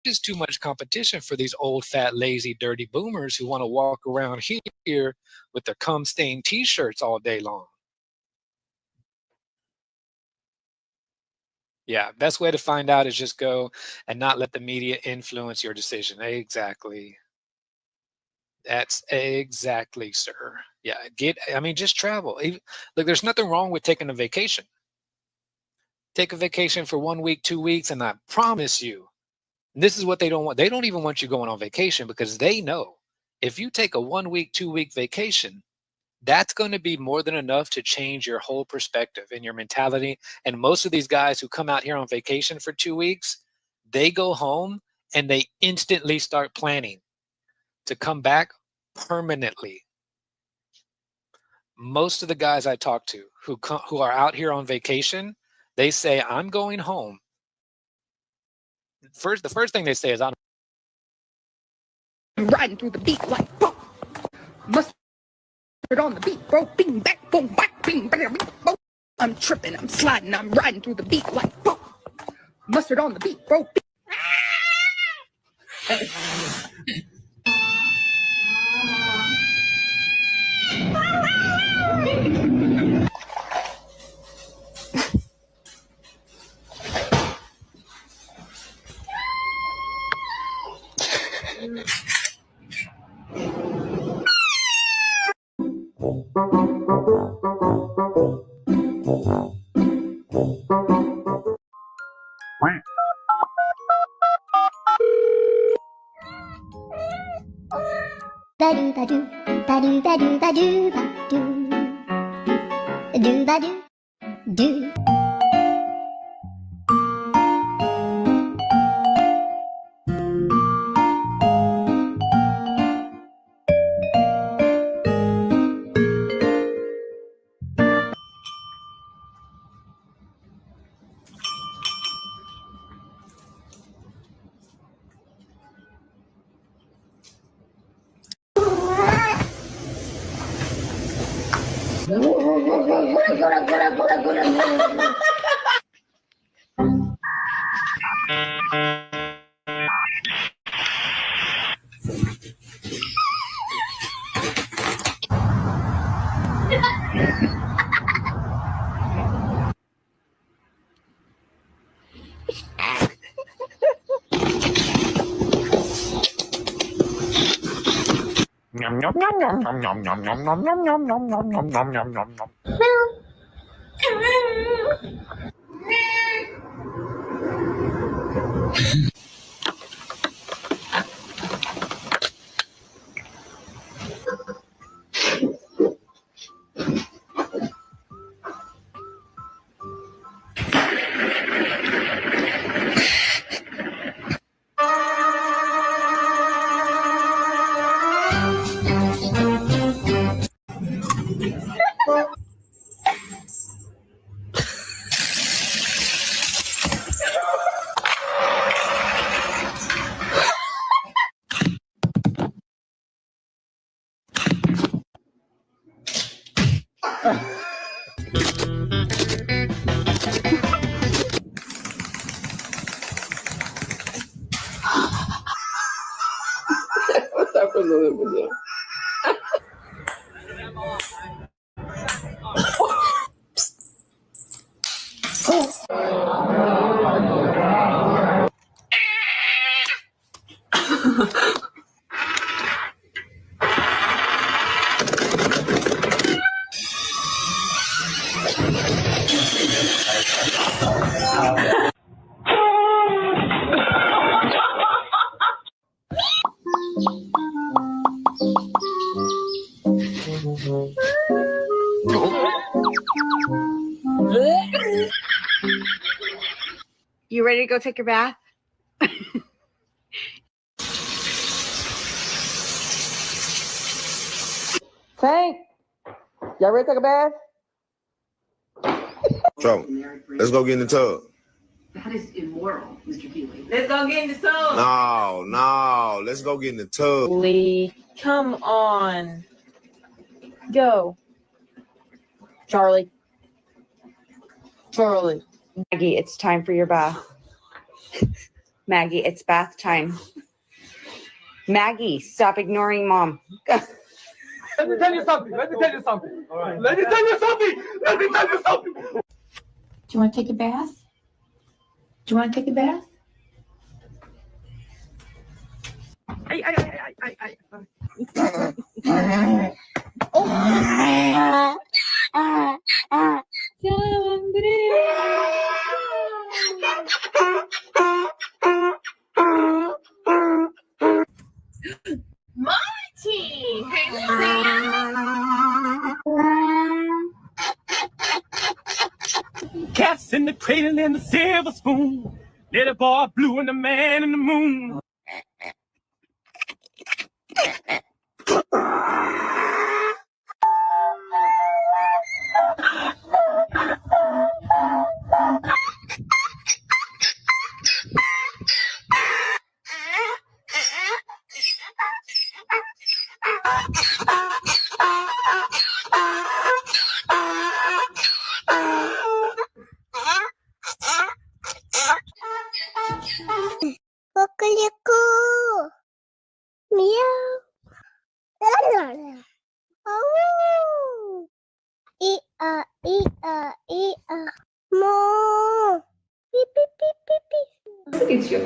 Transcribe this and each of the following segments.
Just too much competition for these old, fat, lazy, dirty boomers who want to walk around here with their cum-stained t-shirts all day long. Yeah, best way to find out is just go and not let the media influence your decision. Exactly. That's exactly, sir. Yeah, I mean, just travel. Look, there's nothing wrong with taking a vacation. Take a vacation for 1 week, 2 weeks, and I promise you, this is what they don't want. They don't even want you going on vacation because they know if you take a 1 week, 2 week vacation, that's going to be more than enough to change your whole perspective and your mentality. And most of these guys who come out here on vacation for 2 weeks, they go home and they instantly start planning to come back permanently. Most of the guys I talk to who are out here on vacation, they say, I'm going home. The first thing they say is, I'm riding through the beat like mustard on the beat, bro. Bing, back, boom, back, bing, bang, bing, boom. I'm tripping, I'm sliding, I'm riding through the beat like mustard on the beat, bro. Ba-do-ba-doo, ba-do-ba-doo, ba-do-ba-doo. Do-ba-doo, do. Nom nom nom nom nom nom nom nom nom nom nom nom nom nom nom nom nom nom. What's up with the video? You ready to go take your bath? Tank, y'all ready to take a bath? So, let's go get in the tub. That is immoral, Mr. Healy. Let's go get in the tub. No, let's go get in the tub. Lee, come on. Go. Charlie. Maggie, it's time for your bath. Maggie, it's bath time. Maggie, stop ignoring mom. Let me tell you something. All right. Let me tell you something. Do you want to take a bath? Do you want to take a bath? Cats in the cradle and the silver spoon. Little boy blue and the man in the moon. Kukuliku. Meow. Oh. Ee-ah, ee-ah, ee-ah. Moo. Beep, beep, beep, beep, beep. Look at you.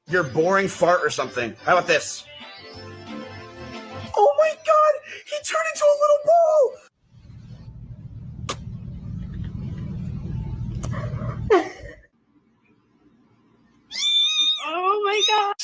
Your boring fart or something. How about this? Oh my god! He turned into a little ball! Oh my god.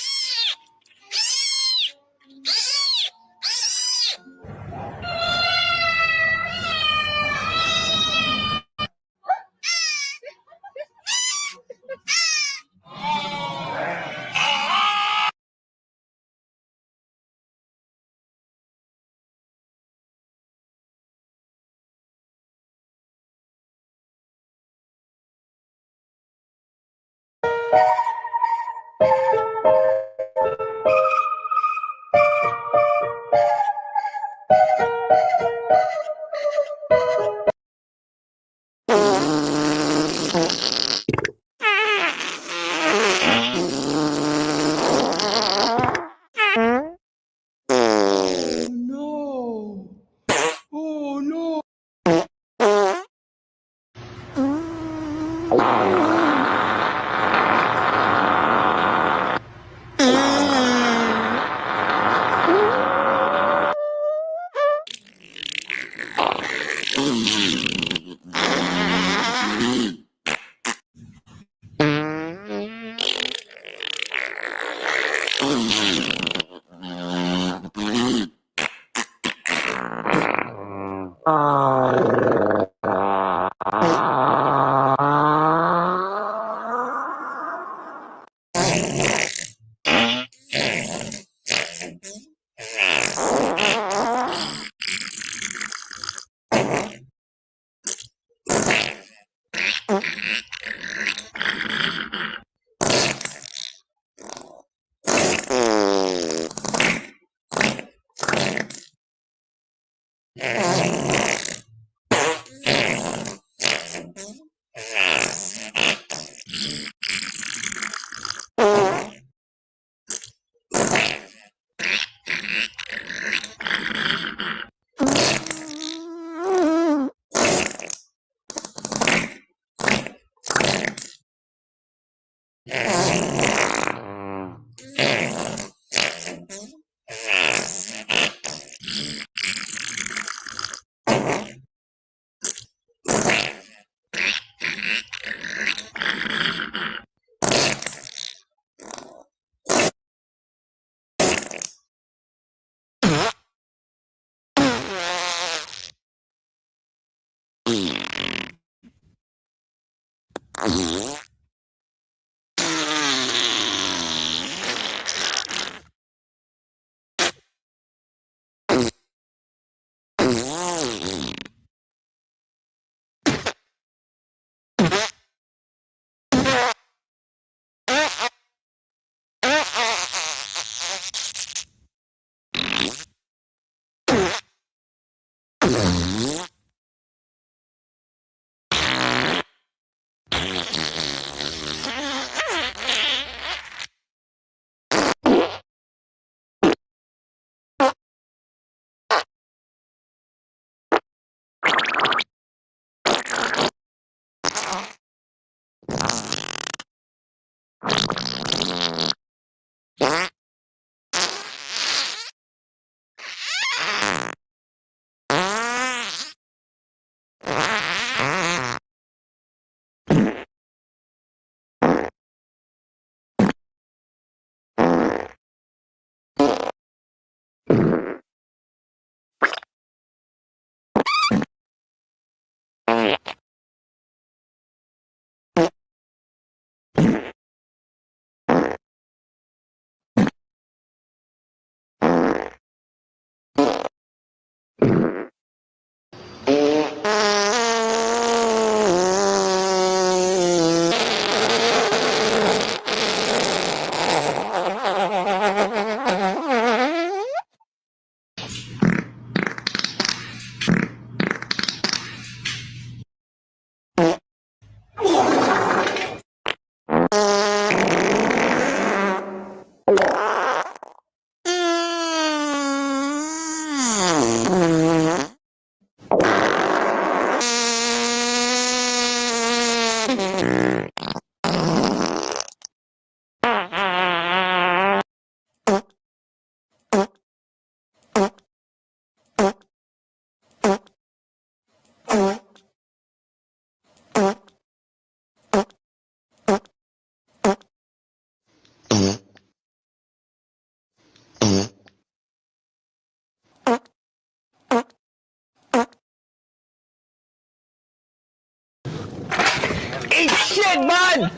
Eat shit, bud!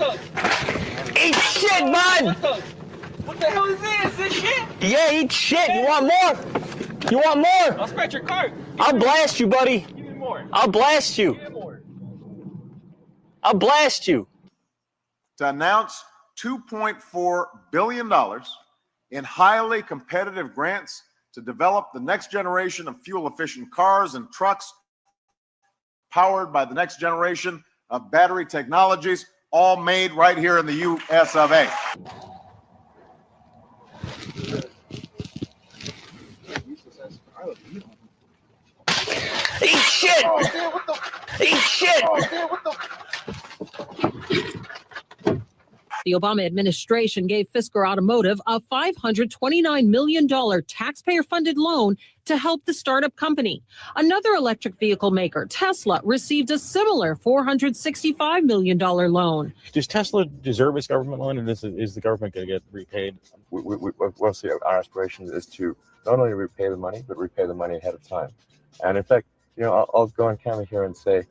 Eat shit, bud! What the hell is this? This shit? Yeah, eat shit. You want more? You want more? I'll scratch your cart. I'll blast you, buddy. Give me more. I'll blast you. Give me more. I'll blast you. To announce $2.4 billion in highly competitive grants to develop the next generation of fuel-efficient cars and trucks powered by the next generation of battery technologies, all made right here in the U.S. of A. Eat shit! Eat shit! The Obama administration gave Fisker Automotive a $529 million taxpayer-funded loan to help the startup company. Another electric vehicle maker, Tesla, received a similar $465 million loan. Does Tesla deserve its government loan, and is the government going to get repaid? Well, see, our aspiration is to not only repay the money, but repay the money ahead of time. And in fact, I'll go on camera here and say,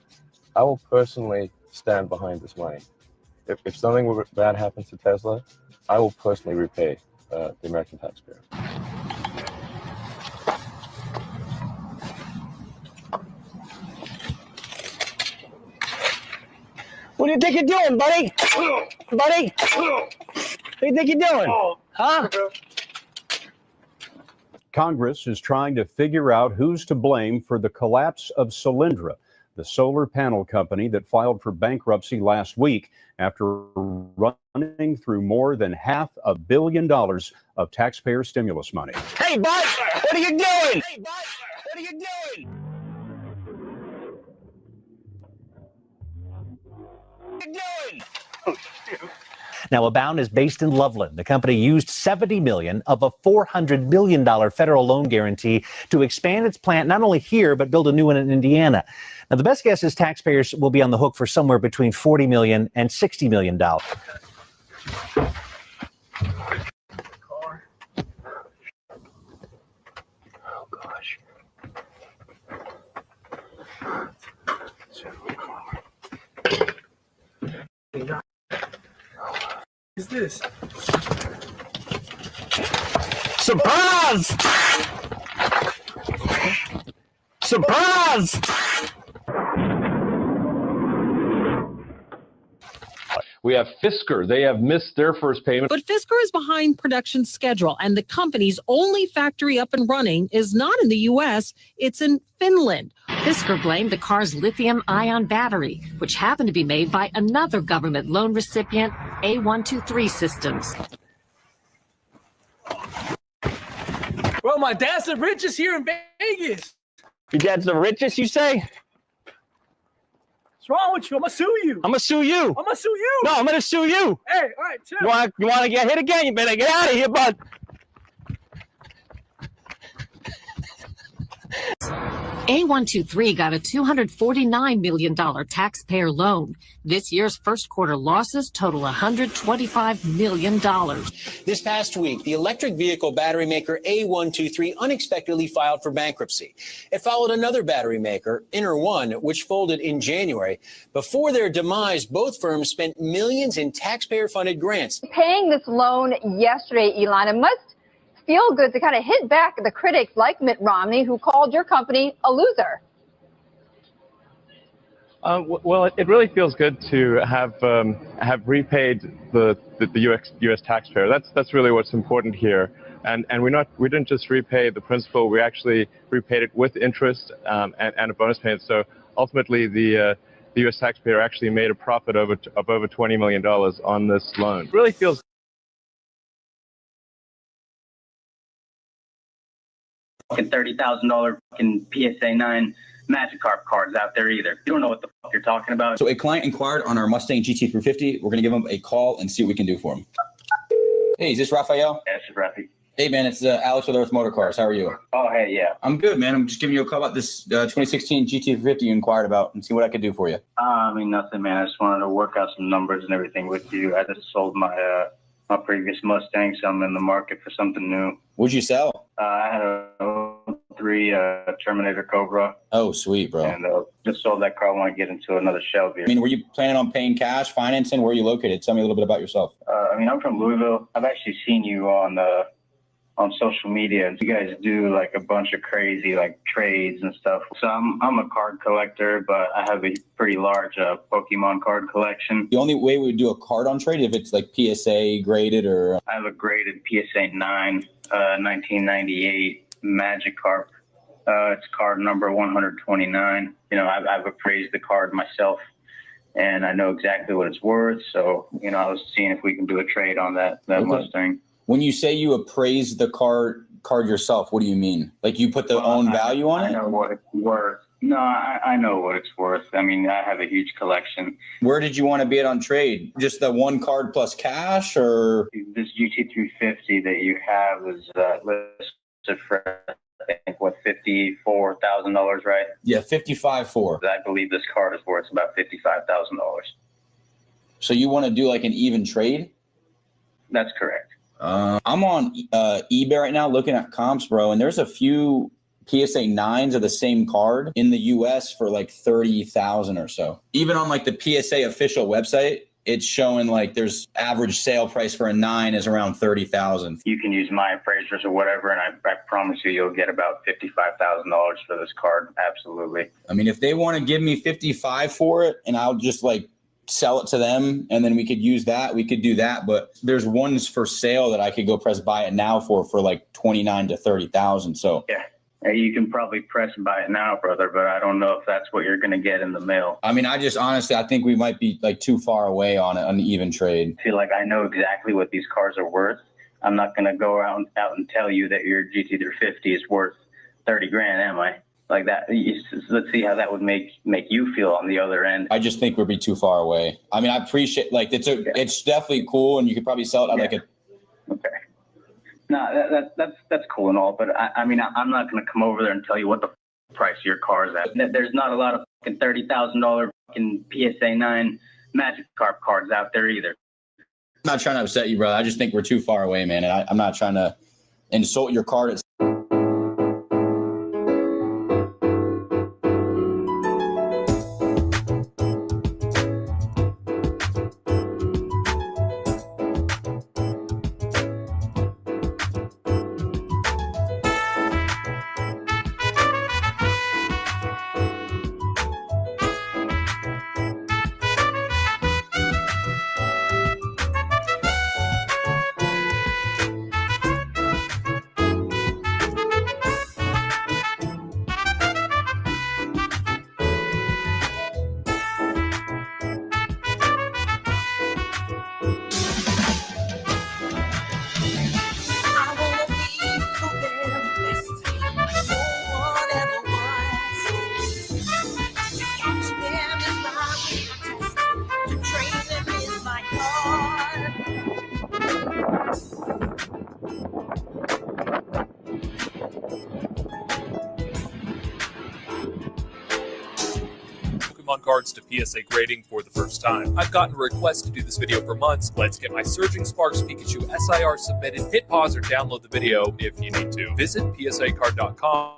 I will personally stand behind this money. If something bad happens to Tesla, I will personally repay the American taxpayer. What do you think you're doing, buddy? Buddy? What do you think you're doing? Huh? Congress is trying to figure out who's to blame for the collapse of Solyndra, the solar panel company that filed for bankruptcy last week after running through more than $500 million of taxpayer stimulus money. Hey, bud! What are you doing? Hey, bud! What are you doing? What are you doing? Oh, shoot. Now, Abound is based in Loveland. The company used $70 million of a $400 million federal loan guarantee to expand its plant not only here, but build a new one in Indiana. Now, the best guess is taxpayers will be on the hook for somewhere between $40 million and $60 million. this? Surprise! Surprise! We have Fisker. They have missed their first payment. But Fisker is behind production schedule, and the company's only factory up and running is not in the U.S., it's in Finland. Fisker blamed the car's lithium-ion battery, which happened to be made by another government loan recipient, A123 Systems. Bro, my dad's the richest here in Vegas. Your dad's the richest, you say? What's wrong with you? I'm gonna sue you. I'm gonna sue you. I'm gonna sue you. No, I'm gonna sue you. Hey, all right, chill. You wanna get hit again? You better get out of here, bud. A123 got a $249 million taxpayer loan. This year's first quarter losses total $125 million. This past week, the electric vehicle battery maker A123 unexpectedly filed for bankruptcy. It followed another battery maker, Inter1, which folded in January. Before their demise, both firms spent millions in taxpayer-funded grants. Paying this loan yesterday, Elon, it must feel good to kind of hit back at the critics like Mitt Romney, who called your company a loser. Well, it really feels good to have repaid the U.S. taxpayer. That's really what's important here. And we didn't just repay the principal. We actually repaid it with interest and a bonus payment. So ultimately, the U.S. taxpayer actually made a profit of over $20 million on this loan. It really feels. $30,000 fucking PSA 9 Magikarp cards out there either. You don't know what the fuck you're talking about. So a client inquired on our Mustang GT350. We're going to give him a call and see what we can do for him. Hey, is this Raphael? Yeah, it's Rafi. Hey, man, it's Alex with Earth Motor Cars. How are you? Oh, hey, yeah. I'm good, man. I'm just giving you a call about this 2016 GT350 you inquired about and see what I could do for you. I mean, nothing, man. I just wanted to work out some numbers and everything with you. I just sold my my previous Mustang, so I'm in the market for something new. What'd you sell? I had a 03 Terminator Cobra. Oh, sweet, bro. And just sold that car. I want to get into another Shelby. I mean, were you planning on paying cash, financing? Where are you located? Tell me a little bit about yourself. I mean, I'm from Louisville. I've actually seen you on social media. You guys do like a bunch of crazy like trades and stuff. So I'm a card collector, but I have a pretty large Pokemon card collection. The only way we would do a card on trade if it's like PSA graded or. I have a graded PSA 9, 1998 Magikarp. It's card number 129. You know, I've appraised the card myself, and I know exactly what it's worth. So, you know, I was seeing if we can do a trade on that Okay. Mustang. When you say you appraise the card yourself, what do you mean? Like you put the own value on it? I know what it's worth. No, I know what it's worth. I mean, I have a huge collection. Where did you want to be it on trade? Just the one card plus cash, or? This GT350 that you have is listed for, I think, what, $54,000, right? Yeah, $55,400. I believe this card is worth about $55,000. So you want to do like an even trade? That's correct. I'm on eBay right now looking at comps, bro, and there's a few PSA 9s of the same card in the US for like 30,000 or so. Even on like the PSA official website, it's showing like there's average sale price for a 9 is around 30,000. You can use my appraisers or whatever, and I promise you'll get about $55,000 for this card. Absolutely. I mean, if they want to give me 55 for it, and I'll just like sell it to them, and then we could use that, we could do that. But there's ones for sale that I could go press buy it now for like 29 to 30,000. So yeah. You can probably press and buy it now, brother, but I don't know if that's what you're going to get in the mail. I mean, I just honestly, I think we might be like too far away on an even trade. I feel like I know exactly what these cars are worth. I'm not going to go out and tell you that your GT350 is worth 30 grand, am I? Like that. Let's see how that would make you feel on the other end. I just think we'd be too far away. I mean, I appreciate like it's definitely cool, and you could probably sell it at like a. Okay. No, that's cool and all, but I mean, I'm not going to come over there and tell you what the price of your car is at. There's not a lot of fucking $30,000 fucking PSA 9 Magikarp cards out there either. I'm not trying to upset you, brother. I just think we're too far away, man. And I'm not trying to insult your card. Pokemon cards to PSA grading for the first time. I've gotten requests to do this video for months. Let's get my Surging Sparks Pikachu SIR submitted. Hit pause or download the video if you need to. Visit psacard.com.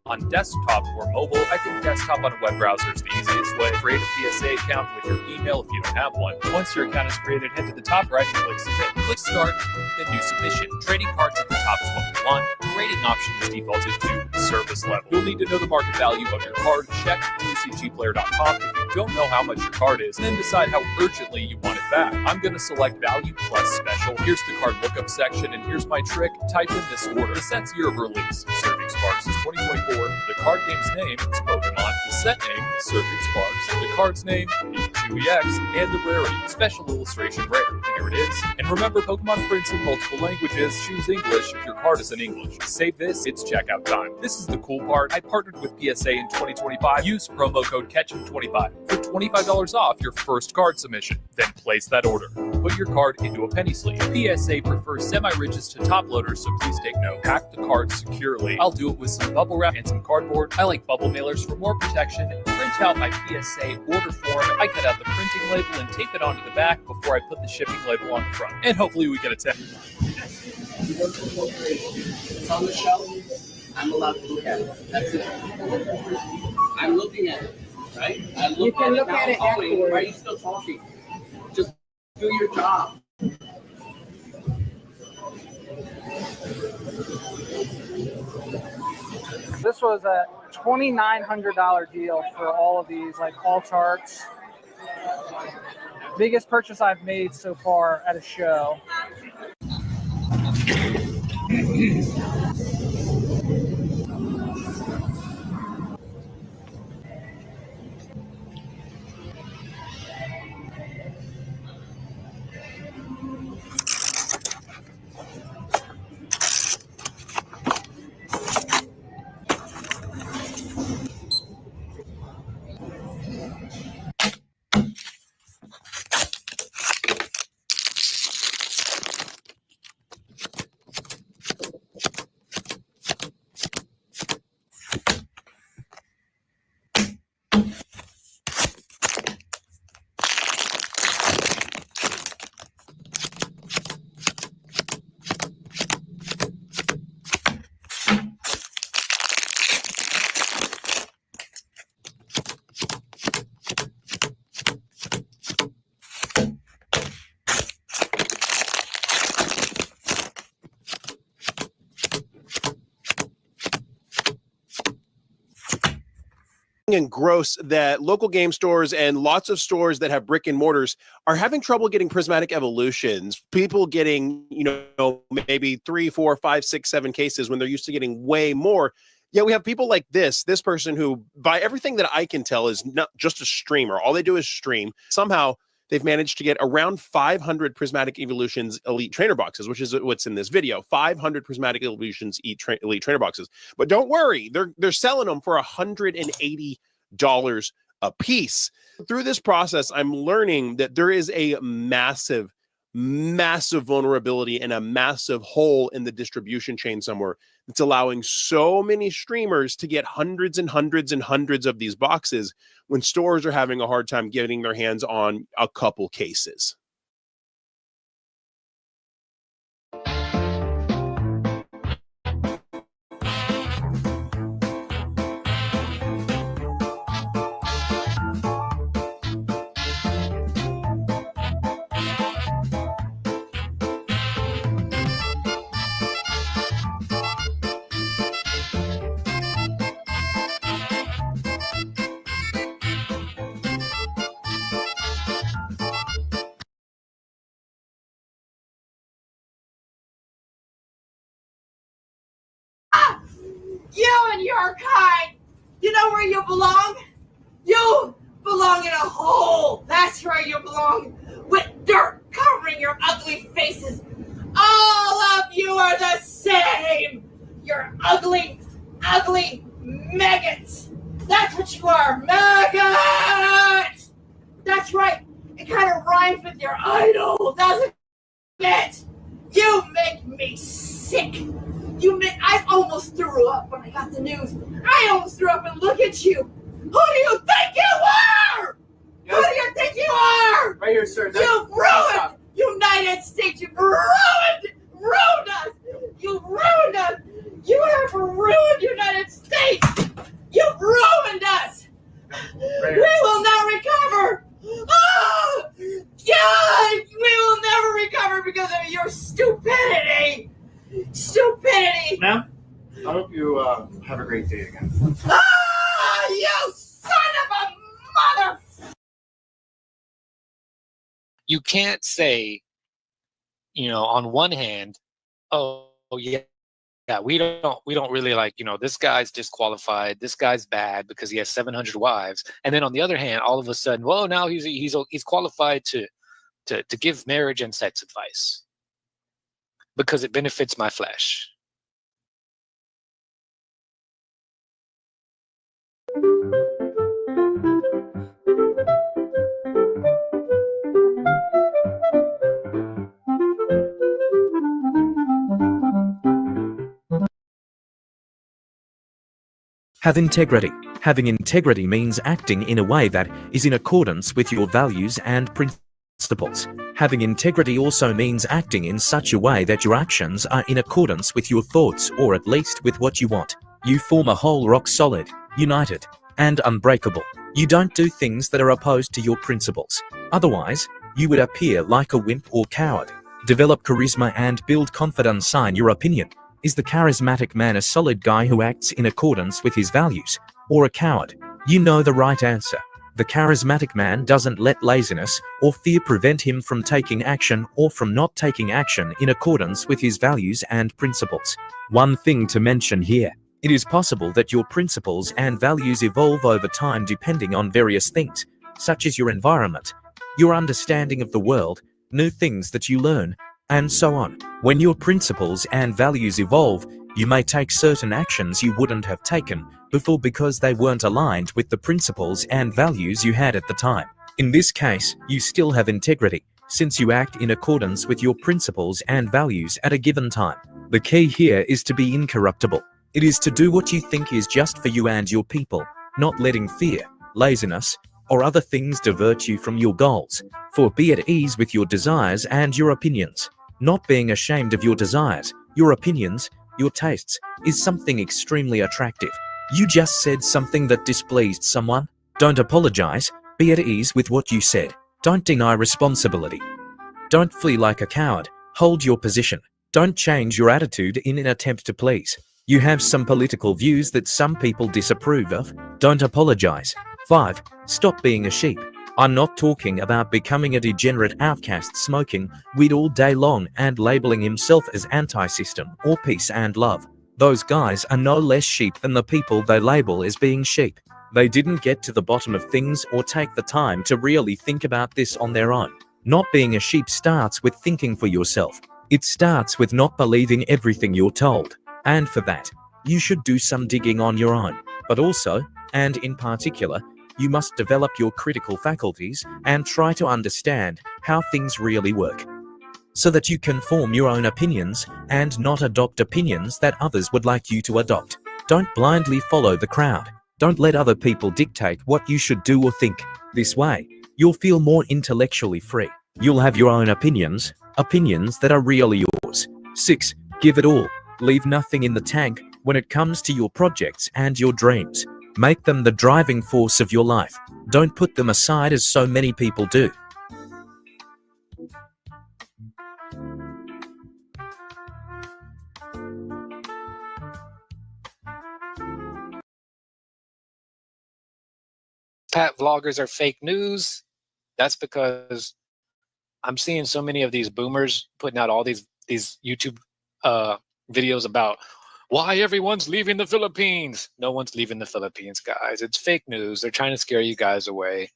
On desktop or mobile. I think desktop on a web browser is the easiest way. Create a PSA account with your email if you don't have one. Once your account is created, head to the top right and click submit. Click start, then do submission. Trading cards at the top is what we want. Grading option is defaulted to service level. You'll need to know the market value of your card. Check TCGplayer.com if you don't know how much your card is, and then decide how urgently you want it back. I'm going to select value plus special. Here's the card lookup section, and here's my trick. Type in this order. The set's year of release. Surging Sparks is 2024. The card game's name is Pokemon. The set name is Surging Sparks. The card's name, Pikachu EX, and the rarity, special illustration rare. Here it is. And remember, Pokemon prints in multiple languages. Choose English if your card is in English. Save this, it's checkout time. This is the cool part. I partnered with PSA in 2025. Use promo code KETCHUP25 for $25 off your first card submission. Then place that order. Put your card into a penny sleeve. PSA prefers semi-rigids to top loaders, so please take note. Pack the card securely. I'll do it with some bubble wrap and some cardboard. I like bubble mailers for more protection. Print out my PSA order form. I cut out the printing label and tape it onto the back before I put the shipping label on the front. And hopefully we get a tip. It's on the shelf. I'm allowed to look at it. That's it. I'm looking at it, right? You can look at it afterwards. Why are you still talking? Just do your job. This was a $2,900 deal for all of these, like all charts. Biggest purchase I've made so far at a show. And gross that local game stores and lots of stores that have brick and mortars are having trouble getting prismatic evolutions. People getting, maybe 3, 4, 5, 6, 7 cases when they're used to getting way more. Yeah, we have people like this person who, by everything that I can tell, is not just a streamer. All they do is stream. Somehow they've managed to get around 500 prismatic evolutions elite trainer boxes, which is what's in this video. 500 prismatic evolutions elite trainer boxes. But don't worry, they're selling them for $180 a piece. Through this process, I'm learning that there is a massive vulnerability and a massive hole in the distribution chain somewhere that's allowing so many streamers to get hundreds and hundreds and hundreds of these boxes when stores are having a hard time getting their hands on a couple cases. You and your kind, you know where you belong? You belong in a hole. That's where you belong, with dirt covering your ugly faces. All of you are the same. You're ugly, ugly maggots. That's what you are, maggots. That's right. It kind of rhymes with your idol, doesn't it? You make me sick. I almost threw up when I got the news. I almost threw up, and look at you. Who do you think I hope you have a great day again. Ah, you son of a mother! You can't say, on one hand, oh yeah, we don't really like, this guy's disqualified, this guy's bad because he has 700 wives, and then on the other hand, all of a sudden, well, now he's qualified to give marriage and sex advice because it benefits my flesh. Have integrity. Having integrity means acting in a way that is in accordance with your values and principles. Having integrity also means acting in such a way that your actions are in accordance with your thoughts, or at least with what you want. You form a whole rock solid, united, and unbreakable. You don't do things that are opposed to your principles. Otherwise, you would appear like a wimp or coward. Develop charisma and build confidence. In your opinion, is the charismatic man a solid guy who acts in accordance with his values, or a coward? You know the right answer. The charismatic man doesn't let laziness or fear prevent him from taking action or from not taking action in accordance with his values and principles. One thing to mention here. It is possible that your principles and values evolve over time depending on various things, such as your environment, your understanding of the world, new things that you learn, and so on. When your principles and values evolve, you may take certain actions you wouldn't have taken before because they weren't aligned with the principles and values you had at the time. In this case, you still have integrity, since you act in accordance with your principles and values at a given time. The key here is to be incorruptible. It is to do what you think is just for you and your people, not letting fear, laziness, or other things divert you from your goals. For be at ease with your desires and your opinions. Not being ashamed of your desires, your opinions, your tastes, is something extremely attractive. You just said something that displeased someone. Don't apologize. Be at ease with what you said. Don't deny responsibility. Don't flee like a coward. Hold your position. Don't change your attitude in an attempt to please. You have some political views that some people disapprove of. Don't apologize. 5. Stop being a sheep. I'm not talking about becoming a degenerate outcast smoking weed all day long and labeling himself as anti-system or peace and love. Those guys are no less sheep than the people they label as being sheep. They didn't get to the bottom of things or take the time to really think about this on their own. Not being a sheep starts with thinking for yourself. It starts with not believing everything you're told. And for that, you should do some digging on your own. But also, and in particular, you must develop your critical faculties and try to understand how things really work, so that you can form your own opinions and not adopt opinions that others would like you to adopt. Don't blindly follow the crowd. Don't let other people dictate what you should do or think. This way, you'll feel more intellectually free. You'll have your own opinions that are really yours. 6. Give it all. Leave nothing in the tank when it comes to your projects and your dreams. Make them the driving force of your life. Don't put them aside as so many people do. Pat vloggers are fake news. That's because I'm seeing so many of these boomers putting out all these YouTube videos about why everyone's leaving the Philippines. No one's leaving the Philippines, guys. It's fake news. They're trying to scare you guys away.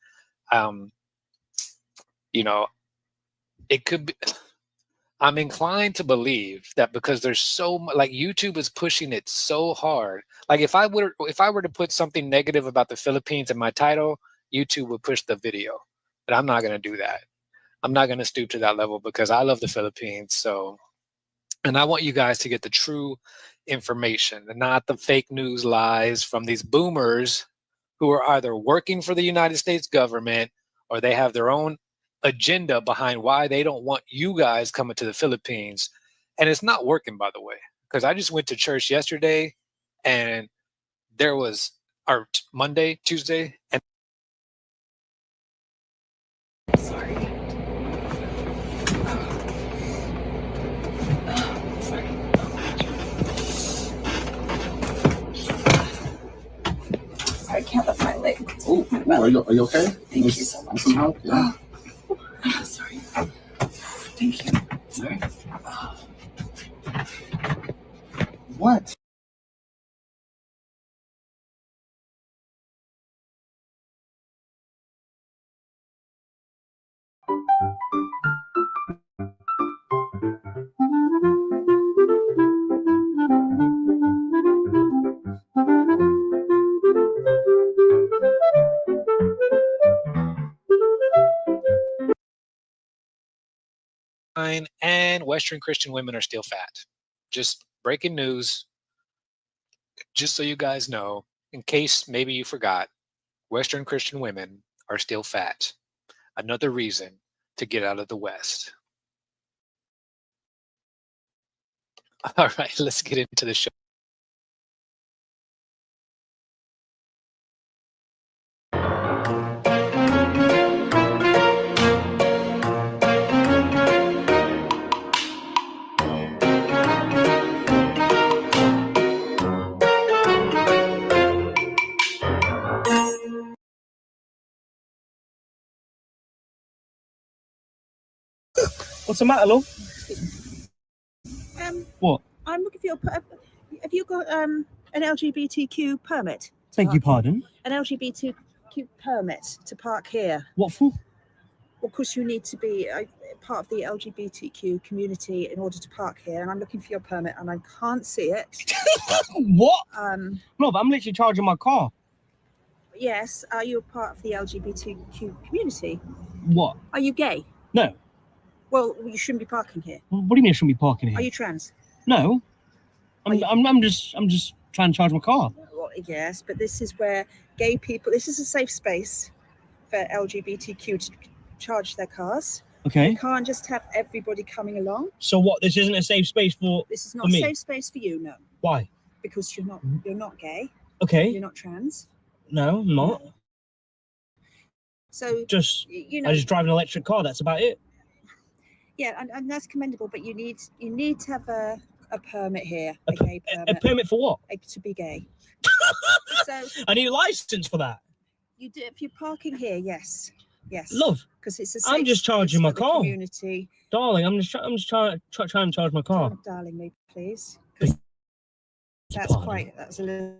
It could be. I'm inclined to believe that because there's so much, like YouTube is pushing it so hard. Like if I were to put something negative about the Philippines in my title, YouTube would push the video. But I'm not going to do that. I'm not going to stoop to that level because I love the Philippines. So, and I want you guys to get the true information and not the fake news lies from these boomers who are either working for the United States government or they have their own agenda behind why they don't want you guys coming to the Philippines. And it's not working, by the way, because I just went to church yesterday and there was Monday, Tuesday, and brother. Are you okay? Thank you so much. Some help? Yeah. Oh, sorry. Thank you. Sorry. What? And Western Christian women are still fat. Just breaking news. Just so you guys know, in case maybe you forgot, Western Christian women are still fat. Another reason to get out of the West. All right, let's get into the show. What's the matter, love? What? I'm looking for your. Have you got an LGBTQ permit? Beg your pardon? An LGBTQ permit to park here. What for? Well, because you need to be part of the LGBTQ community in order to park here, and I'm looking for your permit, and I can't see it. What? Love, I'm literally charging my car. Yes. Are you a part of the LGBTQ community? What? Are you gay? No. Well, you shouldn't be parking here. What do you mean I shouldn't be parking here? Are you trans? No. I'm just trying to charge my car. Well, yes, but this is where gay people. This is a safe space for LGBTQ to charge their cars. Okay. You can't just have everybody coming along. So what? This isn't a safe space for This is for not a me? safe space for you, no. Why? Because you're not gay. Okay. You're not trans. No, I'm not. So Just you I just drive an electric car. That's about it. yeah, and that's commendable, but you need to have a permit here, a gay permit. A permit for what? To be gay. So I need a license for that. you do if you're parking here, yes. Love, because it's a I'm safe just charging space my for the car. community. Darling, I'm just trying to charge my car. Don't darling me, please. 'Cause that's a little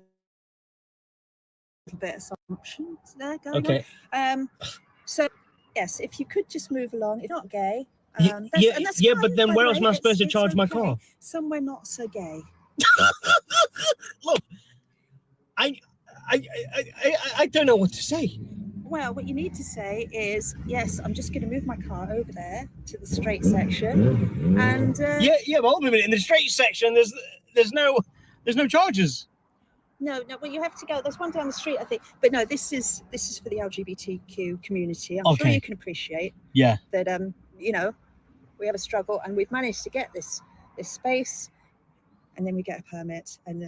bit assumption there going Okay. on. So yes, if you could just move along. If not gay. Yeah, but then where else am I supposed to charge my car? Somewhere not so gay. Look, I don't know what to say. Well, what you need to say is, yes, I'm just going to move my car over there to the straight section, and Yeah, but hold on a minute. In the straight section, there's no charges. No, well, you have to go. There's one down the street, I think, but no, this is for the LGBTQ community. I'm sure Okay. you can appreciate Yeah. that. We have a struggle, and we've managed to get this space, and then we get a permit, and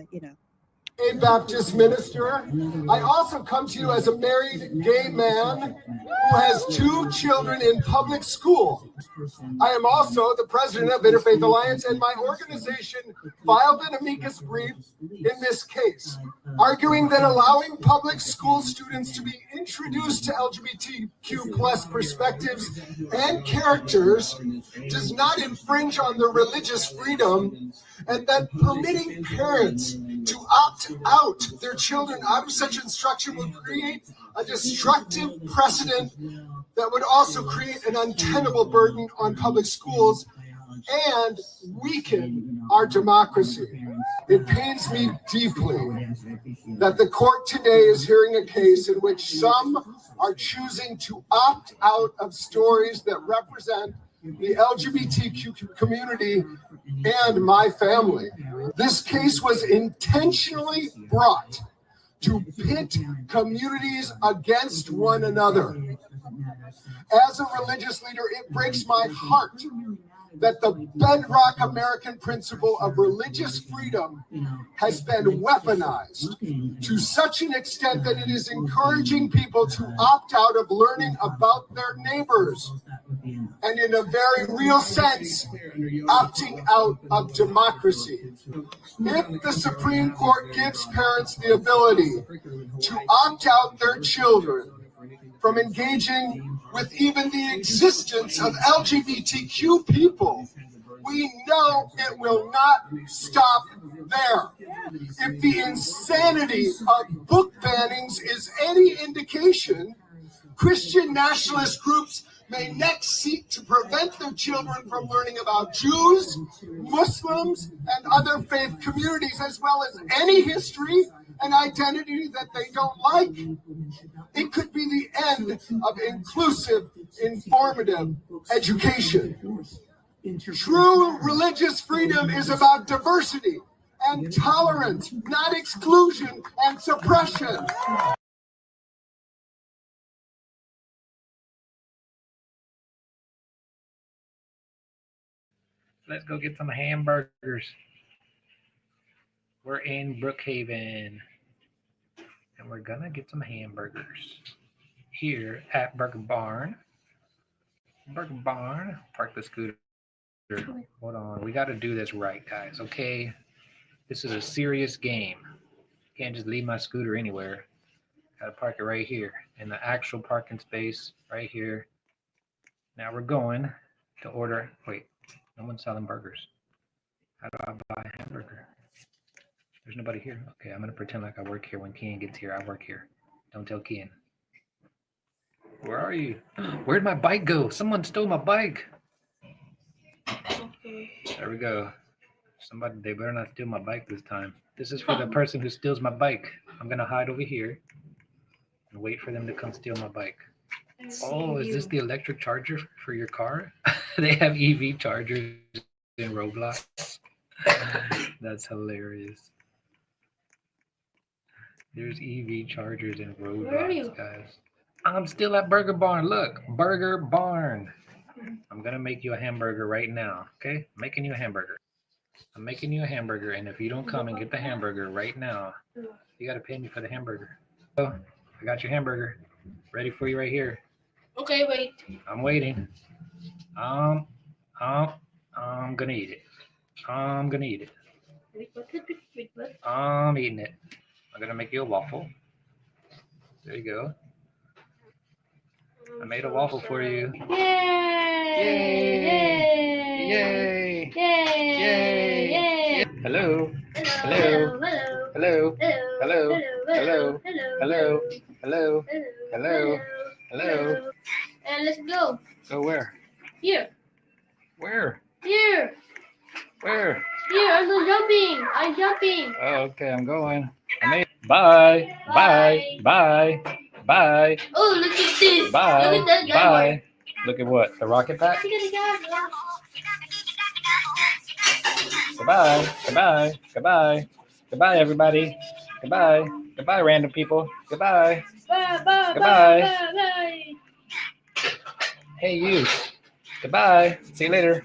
A Baptist minister. I also come to you as a married gay man who has 2 children in public school. I am also the president of Interfaith Alliance, and my organization filed an amicus brief in this case, arguing that allowing public school students to be introduced to LGBTQ plus perspectives and characters does not infringe on their religious freedom, and that permitting parents to opt out their children out of such instruction will create a destructive precedent that would also create an untenable burden on public schools and weaken our democracy. It pains me deeply that the court today is hearing a case in which some are choosing to opt out of stories that represent the LGBTQ community and my family. This case was intentionally brought to pit communities against one another. As a religious leader, it breaks my heart that the bedrock American principle of religious freedom has been weaponized to such an extent that it is encouraging people to opt out of learning about their neighbors, and in a very real sense, opting out of democracy. If the Supreme Court gives parents the ability to opt out their children from engaging with even the existence of LGBTQ people. We know it will not stop there. If the insanity of book bannings is any indication, Christian nationalist groups may next seek to prevent their children from learning about Jews, Muslims, and other faith communities, as well as any history and identity that they don't like. It could be the end of inclusive, informative education. True religious freedom is about diversity and tolerance, not exclusion and suppression. Let's go get some hamburgers. We're in Brookhaven, and we're gonna get some hamburgers here at Burger Barn. Burger Barn. Park the scooter. Hold on. We got to do this right, guys. Okay. This is a serious game. Can't just leave my scooter anywhere. Got to park it right here in the actual parking space right here. Now we're going to order. Wait, no one's selling burgers. How do I buy a hamburger? There's nobody here. Okay, I'm going to pretend like I work here. When Kian gets here, I work here. Don't tell Kian. Where are you? Where'd my bike go? Someone stole my bike. There we go. Somebody, they better not steal my bike this time. This is for the person who steals my bike. I'm going to hide over here and wait for them to come steal my bike. Oh, is this the electric charger for your car? They have EV chargers in Roblox. That's hilarious. There's EV chargers in Roblox, guys. I'm still at Burger Barn. Look, Burger Barn. I'm going to make you a hamburger right now, okay? I'm making you a hamburger. I'm making you a hamburger, and if you don't come and get the hamburger right now, you got to pay me for the hamburger. So, I got your hamburger ready for you right here. Okay, wait. I'm waiting. I'm gonna eat it. I'm gonna eat it. I'm eating it. I'm gonna make you a waffle. There you go. I made a waffle for you. Yay! Yay! Yay! Yay! Yay! Yay! Hello. Hello. Hello. Hello. Hello. Hello. Hello. Hello. Hello. And let's go. Go where? Here. Where? Here. Where? Here. I'm jumping. I'm jumping. Oh, okay, I'm going. Bye. Bye. Bye. Bye. Oh, look at this. Bye. Look at that guy. Bye. Look at what? The rocket pack? Goodbye. Goodbye. Goodbye. Goodbye, everybody. Goodbye. Goodbye, random people. Goodbye. Bye, bye, Goodbye. bye, bye. Hey, you. Goodbye. See you later.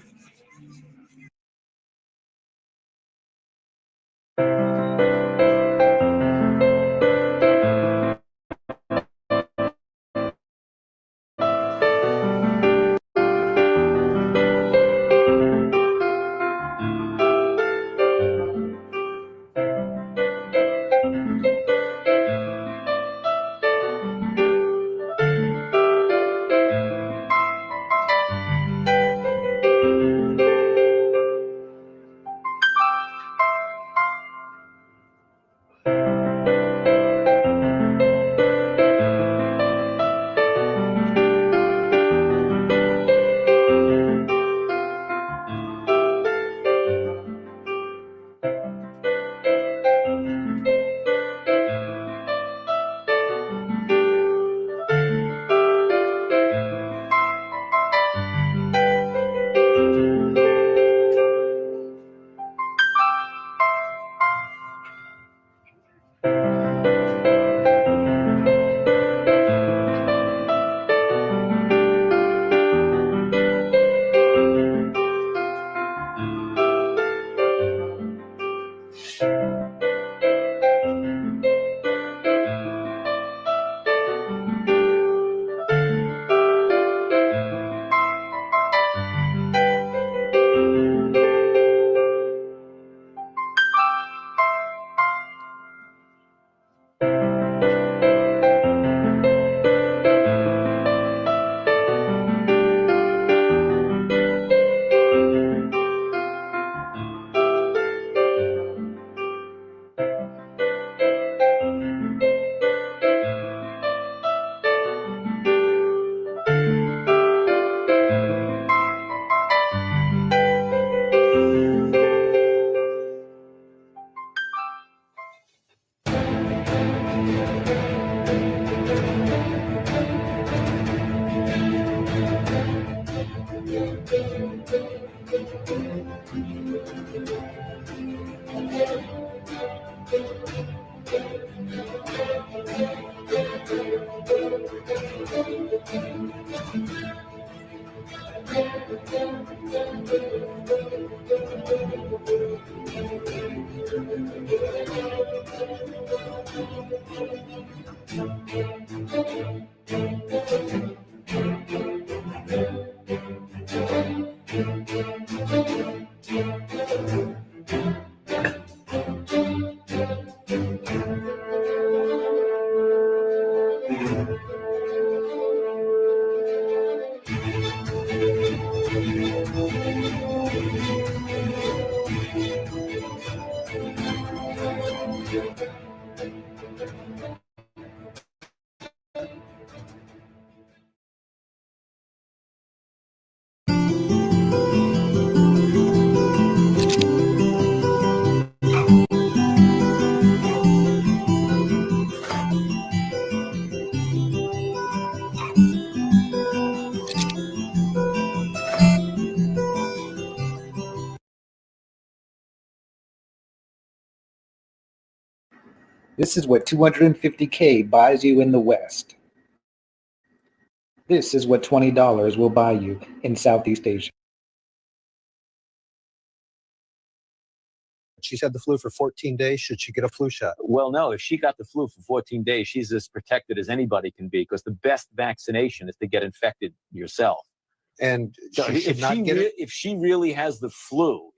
This is what 250K buys you in the West. This is what $20 will buy you in Southeast Asia. She's had the flu for 14 days. Should she get a flu shot? Well, no. If she got the flu for 14 days, she's as protected as anybody can be, because the best vaccination is to get infected yourself. And so if she really has the flu,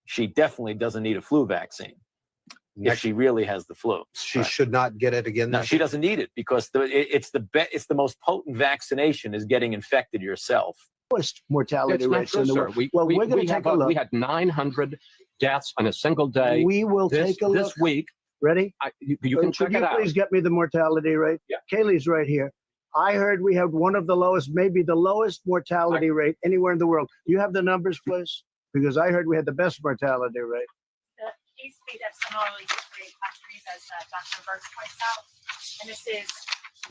she definitely doesn't need a flu vaccine. If she really has the flu, she should not get it again. No, she doesn't need it, because it's the most potent vaccination is getting infected yourself. Mortality rates in the world. We're going to take a look. We had 900 deaths on a single day. We will take a look this week. Ready? You can check it out. Could you please get me the mortality rate? Yeah. Kaylee's right here. I heard we have one of the lowest, maybe the lowest mortality rate anywhere in the world. You have the numbers, please? Because I heard we had the best mortality rate. The case rate of similarly situated countries, as Dr. Burks points out, and this is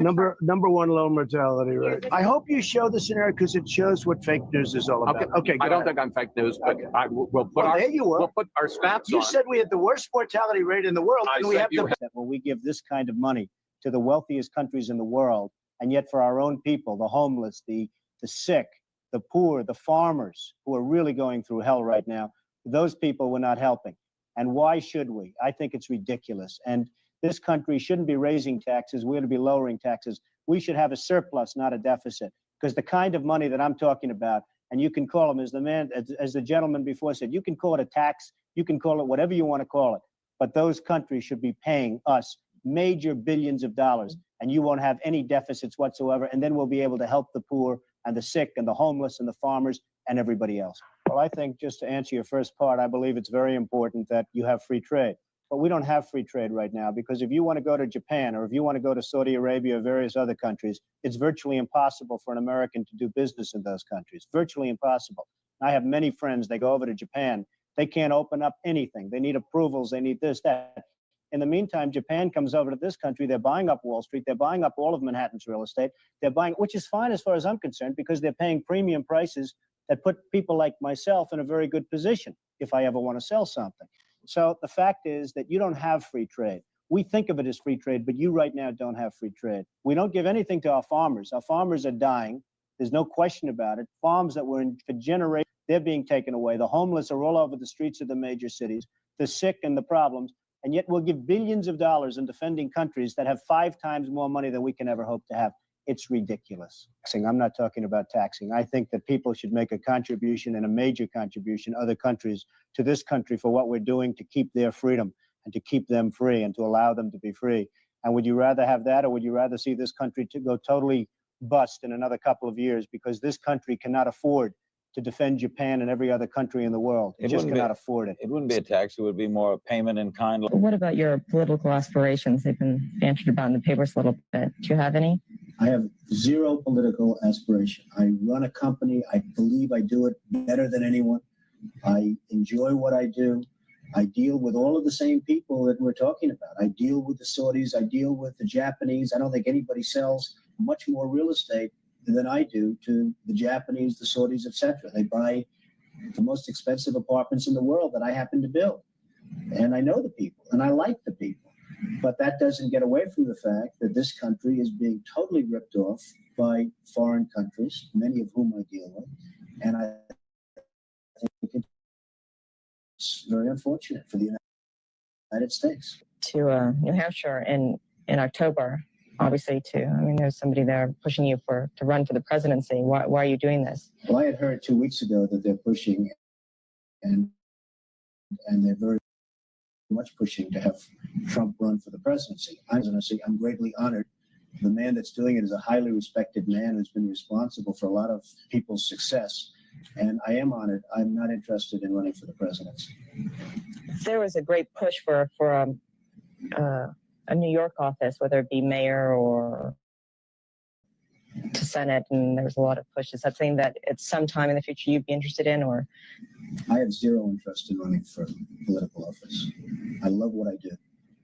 Number one low mortality rate. I hope you show the scenario because it shows what fake news is all about. Okay, I don't think I'm fake news, but we'll put we'll put our stats You on. said we had the worst mortality rate in the world, and we have when we give this kind of money to the wealthiest countries in the world, and yet for our own people, the homeless, the sick, the poor, the farmers who are really going through hell right now, those people we're not helping. And why should we? I think it's ridiculous. And this country shouldn't be raising taxes. We're to be lowering taxes. We should have a surplus, not a deficit, because the kind of money that I'm talking about, and you can call them, as the gentleman before said, you can call it a tax, you can call it whatever you want to call it, but those countries should be paying us major billions of dollars, and you won't have any deficits whatsoever, and then we'll be able to help the poor and the sick and the homeless and the farmers and everybody else. Well, I think, just to answer your first part, I believe it's very important that you have free trade. But we don't have free trade right now, because if you want to go to Japan or if you want to go to Saudi Arabia or various other countries, it's virtually impossible for an American to do business in those countries. Virtually impossible. I have many friends, they go over to Japan. They can't open up anything. They need approvals. They need this, that. In the meantime, Japan comes over to this country. They're buying up Wall Street. They're buying up all of Manhattan's real estate. They're buying, which is fine as far as I'm concerned, because they're paying premium prices that put people like myself in a very good position if I ever want to sell something. So the fact is that you don't have free trade. We think of it as free trade, but you right now don't have free trade. We don't give anything to our farmers. Our farmers are dying. There's no question about it. Farms that were in for generations, they're being taken away. The homeless are all over the streets of the major cities, the sick and the problems. And yet we'll give billions of dollars in defending countries that have 5 times more money than we can ever hope to have. It's ridiculous. I'm not talking about taxing. I think that people should make a contribution, and a major contribution, other countries, to this country for what we're doing to keep their freedom and to keep them free and to allow them to be free. And would you rather have that, or would you rather see this country to go totally bust in another couple of years, because this country cannot afford to defend Japan and every other country in the world? It just cannot afford it. It wouldn't be a tax. It would be more a payment in kind. What about your political aspirations? They've been bantered about in the papers a little bit. Do you have any? I have zero political aspiration. I run a company. I believe I do it better than anyone. I enjoy what I do. I deal with all of the same people that we're talking about. I deal with the Saudis. I deal with the Japanese. I don't think anybody sells much more real estate than I do to the Japanese, the Saudis, etc. They buy the most expensive apartments in the world that I happen to build. And I know the people, and I like the people. But that doesn't get away from the fact that this country is being totally ripped off by foreign countries, many of whom I deal with. And I think it's very unfortunate for the United States. To New Hampshire in October, obviously, too. I mean, there's somebody there pushing you to run for the presidency. Why are you doing this? Well, I had heard 2 weeks ago that they're pushing, and they're very much pushing to have Trump run for the presidency. I'm greatly honored. The man that's doing it is a highly respected man who's been responsible for a lot of people's success. And I am honored. I'm not interested in running for the presidency. There was a great push for a New York office, whether it be mayor or to Senate, and there was a lot of push. Is that something that at some time in the future you'd be interested in, or? I have zero interest in running for political office. I love what I do,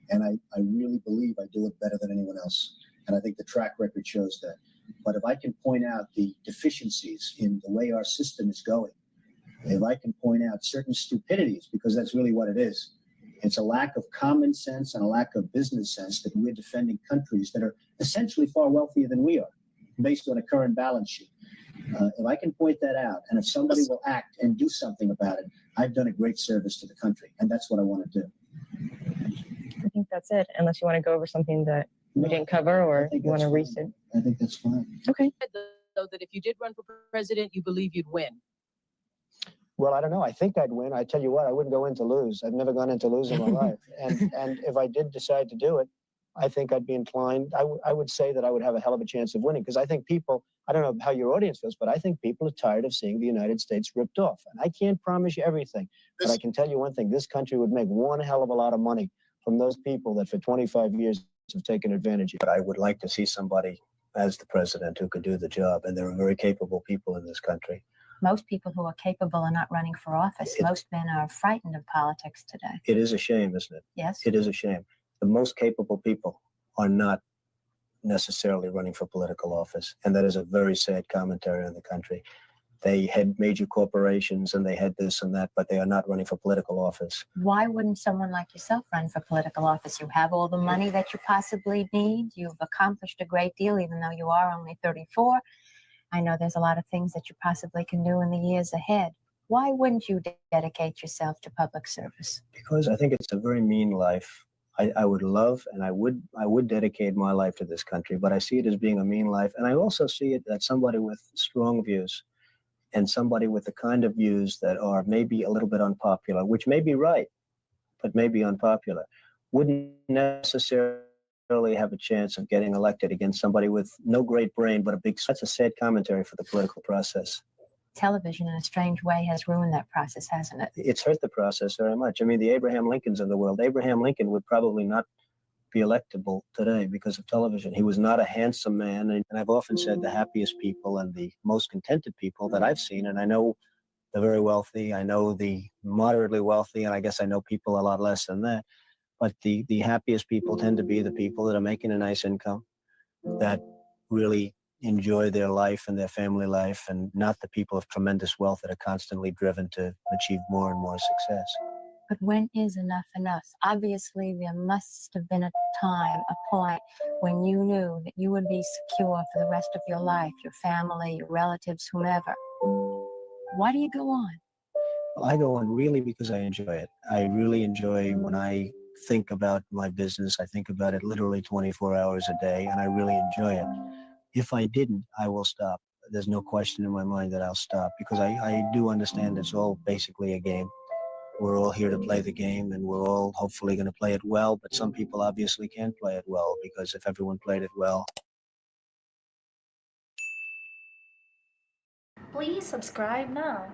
and I really believe I do it better than anyone else, and I think the track record shows that. But if I can point out the deficiencies in the way our system is going, if I can point out certain stupidities, because that's really what it is, it's a lack of common sense and a lack of business sense that we're defending countries that are essentially far wealthier than we are, based on a current balance sheet. If I can point that out, and if somebody will act and do something about it, I've done a great service to the country, and that's what I want to do. I think that's it, unless you want to go over something that we didn't cover, or you want to restate. I think that's fine. Okay. Though that if you did run for president, you believe you'd win. Well, I don't know. I think I'd win. I tell you what, I wouldn't go in to lose. I've never gone in to lose in my life. And if I did decide to do it, I think I'd be inclined. I would say that I would have a hell of a chance of winning, because I think people, I don't know how your audience feels, but I think people are tired of seeing the United States ripped off. And I can't promise you everything, but I can tell you one thing. This country would make one hell of a lot of money from those people that for 25 years have taken advantage of it. But I would like to see somebody as the president who could do the job. And there are very capable people in this country. Most people who are capable are not running for office. Most men are frightened of politics today. It is a shame, isn't it? Yes. It is a shame. The most capable people are not necessarily running for political office. And that is a very sad commentary on the country. They had major corporations and they had this and that, but they are not running for political office. Why wouldn't someone like yourself run for political office? You have all the money that you possibly need. You've accomplished a great deal, even though you are only 34. I know there's a lot of things that you possibly can do in the years ahead. Why wouldn't you dedicate yourself to public service? Because I think it's a very mean life. I would love and I would dedicate my life to this country, but I see it as being a mean life. And I also see it that somebody with strong views and somebody with the kind of views that are maybe a little bit unpopular, which may be right, but may be unpopular, wouldn't necessarily have a chance of getting elected against somebody with no great brain, but a big... That's a sad commentary for the political process. Television, in a strange way, has ruined that process, hasn't it? It's hurt the process very much. I mean, the Abraham Lincolns of the world, Abraham Lincoln would probably not be electable today because of television. He was not a handsome man. And I've often said the happiest people and the most contented people that I've seen, and I know the very wealthy, I know the moderately wealthy, and I guess I know people a lot less than that. But the happiest people tend to be the people that are making a nice income, that really enjoy their life and their family life, and not the people of tremendous wealth that are constantly driven to achieve more and more success. But when is enough enough? Obviously, there must have been a time, a point, when you knew that you would be secure for the rest of your life, your family, your relatives, whomever. Why do you go on? Well, I go on really because I enjoy it. I really enjoy when I think about my business. I think about it literally 24 hours a day, and I really enjoy it. If I didn't, I will stop. There's no question in my mind that I'll stop, because I do understand it's all basically a game. We're all here to play the game, and we're all hopefully going to play it well, but some people obviously can't play it well, because if everyone played it well... Please subscribe now.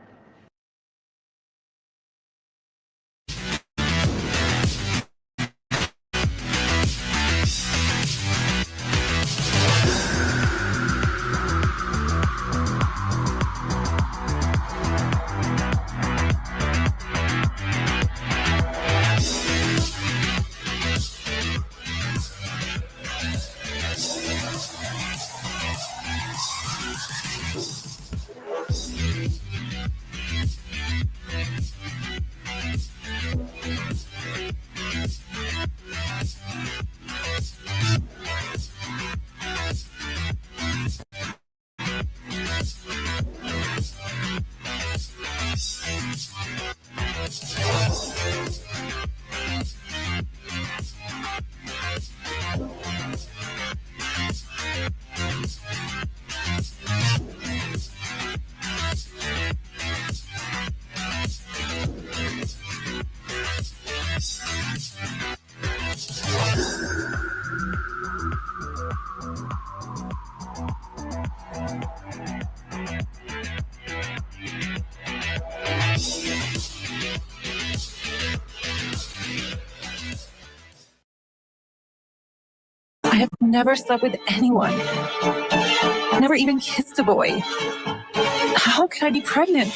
I have never slept with anyone. Never even kissed a boy. How could I be pregnant?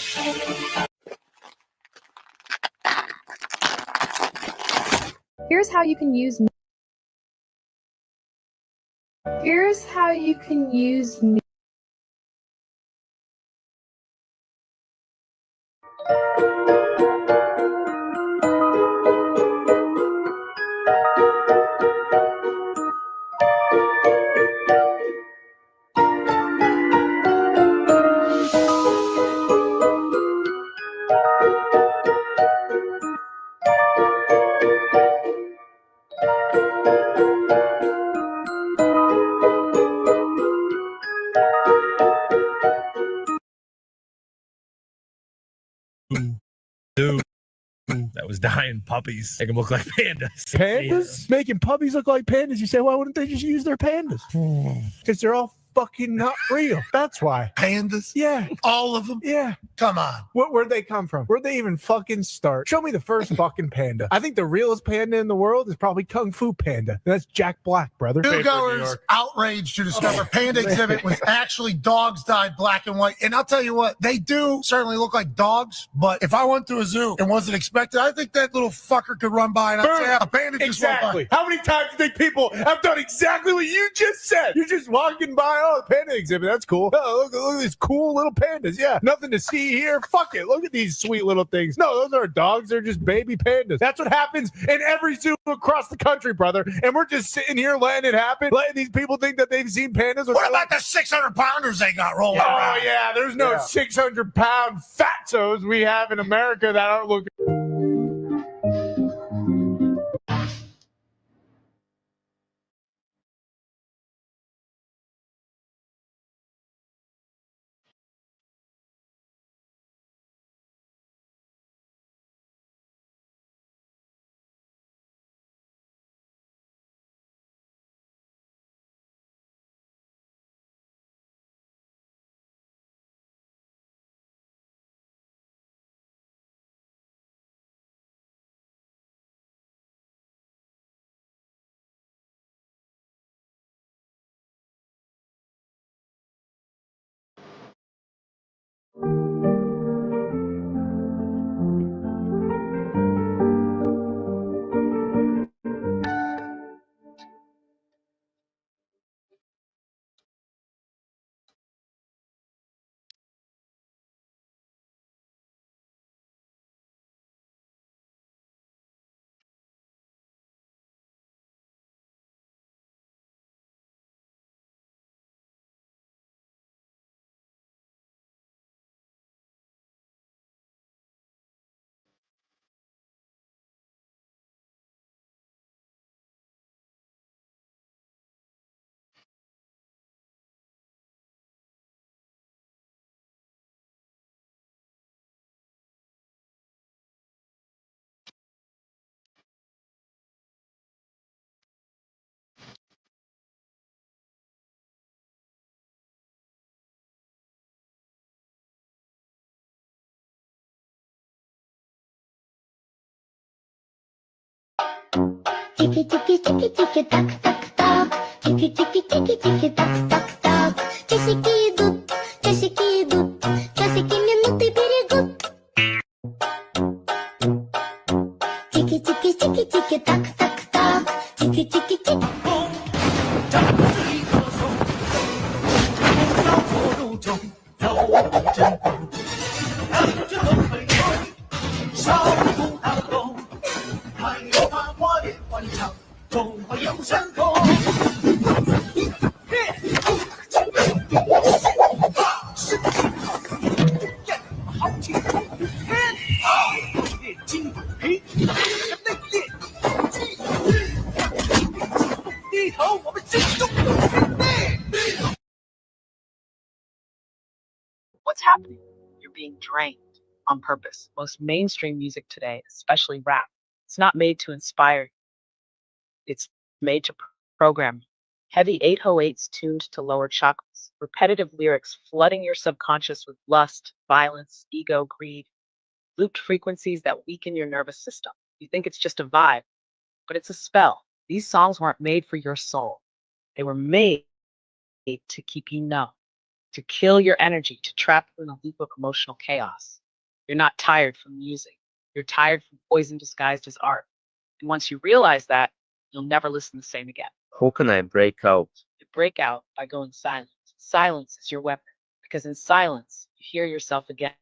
Here's how you can use. Here's how you can use. Dude, that was dying puppies. Make them look like pandas. Pandas? Making puppies look like pandas. You say, why wouldn't they just use their pandas? Because they're all fucking not real. That's why. Pandas? Yeah. All of them? Yeah. Come on. Where'd they come from? Where'd they even fucking start? Show me the first fucking panda. I think the realest panda in the world is probably Kung Fu Panda. That's Jack Black, brother. Moviegoers outraged to discover Panda exhibit was actually dogs dyed black and white. And I'll tell you what, they do certainly look like dogs, but if I went to a zoo and wasn't expected, I think that little fucker could run by and I'd say, a panda just went Exactly. by. How many times do you think people have done exactly what you just said? You're just walking by, oh, the panda exhibit, that's cool. Oh, look at these cool little pandas. Yeah, nothing to see here. Fuck it. Look at these sweet little things. No, those are dogs. They're just baby pandas. That's what happens in every zoo across the country, brother. And we're just sitting here letting it happen, letting these people think that they've seen pandas. What about the 600-pounders they got rolling around? Oh, yeah, there's no 600-pound fatzos we have in America that aren't looking. Tiki tiki tiki tiki tak tak tak. Tiki tiki tiki tiki tak так так. Часики идут, часики минуты берегут. Тики тики тики тики так так так. Тики тики тики. 中华有神功。好气冲天，烈金皮，内烈低头，我们心中有天地。What's happening? You're being drained on purpose. Most mainstream music today, especially rap, it's not made to inspire. It's made to program. Heavy 808s tuned to lower chakras, repetitive lyrics flooding your subconscious with lust, violence, ego, greed, looped frequencies that weaken your nervous system. You think it's just a vibe, but it's a spell. These songs weren't made for your soul. They were made to keep you numb, to kill your energy, to trap you in a loop of emotional chaos. You're not tired from music. You're tired from poison disguised as art. And once you realize that, you'll never listen the same again. How can I break out? You break out by going silent. Silence is your weapon, because in silence, you hear yourself again.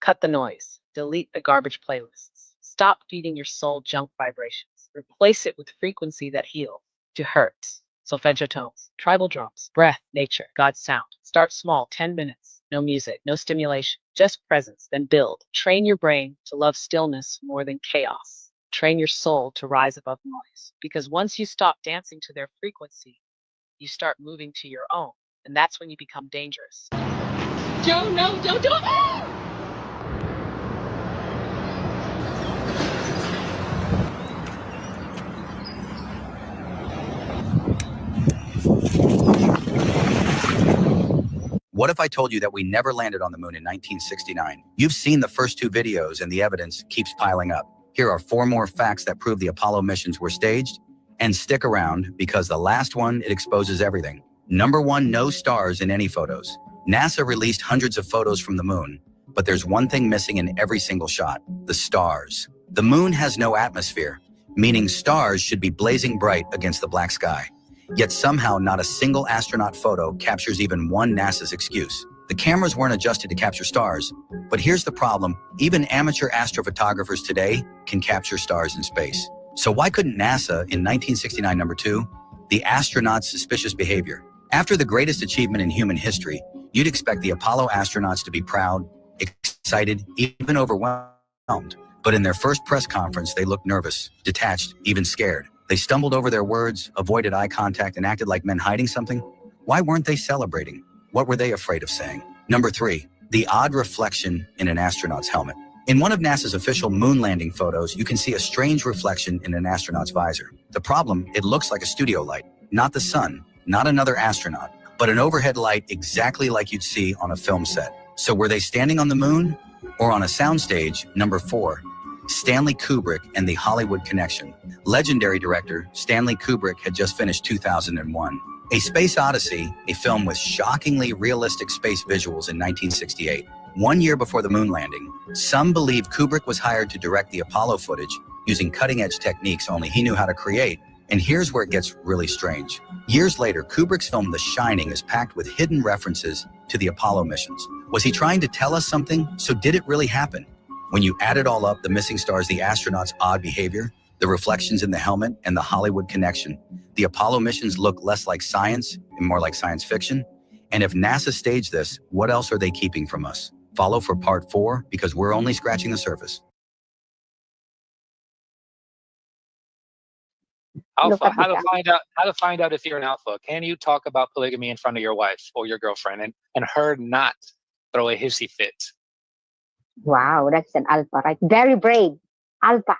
Cut the noise. Delete the garbage playlists. Stop feeding your soul junk vibrations. Replace it with frequency that heals. To hertz, solfeggio tones, tribal drums, breath, nature, God's sound. Start small, 10 minutes. No music, no stimulation, just presence, then build. Train your brain to love stillness more than chaos. Train your soul to rise above noise. Because once you stop dancing to their frequency, you start moving to your own. And that's when you become dangerous. Joe, no, don't do it! What if I told you that we never landed on the moon in 1969? You've seen the first 2 videos and the evidence keeps piling up. Here are 4 more facts that prove the Apollo missions were staged. And stick around because the last one, it exposes everything. Number 1, no stars in any photos. NASA released hundreds of photos from the moon, but there's one thing missing in every single shot: the stars. The moon has no atmosphere, meaning stars should be blazing bright against the black sky. Yet somehow not a single astronaut photo captures even one NASA's excuse. The cameras weren't adjusted to capture stars, but here's the problem: even amateur astrophotographers today can capture stars in space. So why couldn't NASA in 1969? Number 2, the astronauts' suspicious behavior. After the greatest achievement in human history, you'd expect the Apollo astronauts to be proud, excited, even overwhelmed. But in their first press conference, they looked nervous, detached, even scared. They stumbled over their words, avoided eye contact, and acted like men hiding something. Why weren't they celebrating? What were they afraid of saying? Number 3, the odd reflection in an astronaut's helmet. In one of NASA's official moon landing photos, you can see a strange reflection in an astronaut's visor. The problem, it looks like a studio light, not the sun, not another astronaut, but an overhead light exactly like you'd see on a film set. So were they standing on the moon or on a soundstage? Number 4, Stanley Kubrick and the Hollywood connection. Legendary director Stanley Kubrick had just finished 2001. A Space Odyssey, a film with shockingly realistic space visuals in 1968. 1 year before the moon landing, some believe Kubrick was hired to direct the Apollo footage using cutting-edge techniques only he knew how to create. And here's where it gets really strange. Years later, Kubrick's film The Shining is packed with hidden references to the Apollo missions. Was he trying to tell us something? So did it really happen? When you add it all up, the missing stars, the astronauts' odd behavior, the reflections in the helmet, and the Hollywood connection, the Apollo missions look less like science and more like science fiction. And if NASA staged this, what else are they keeping from us? Follow for part 4, because we're only scratching the surface. Alpha, how to find out if you're an alpha. Can you talk about polygamy in front of your wife or your girlfriend and her not throw a hissy fit? Wow, that's an alpha, right? Very brave. Alpha.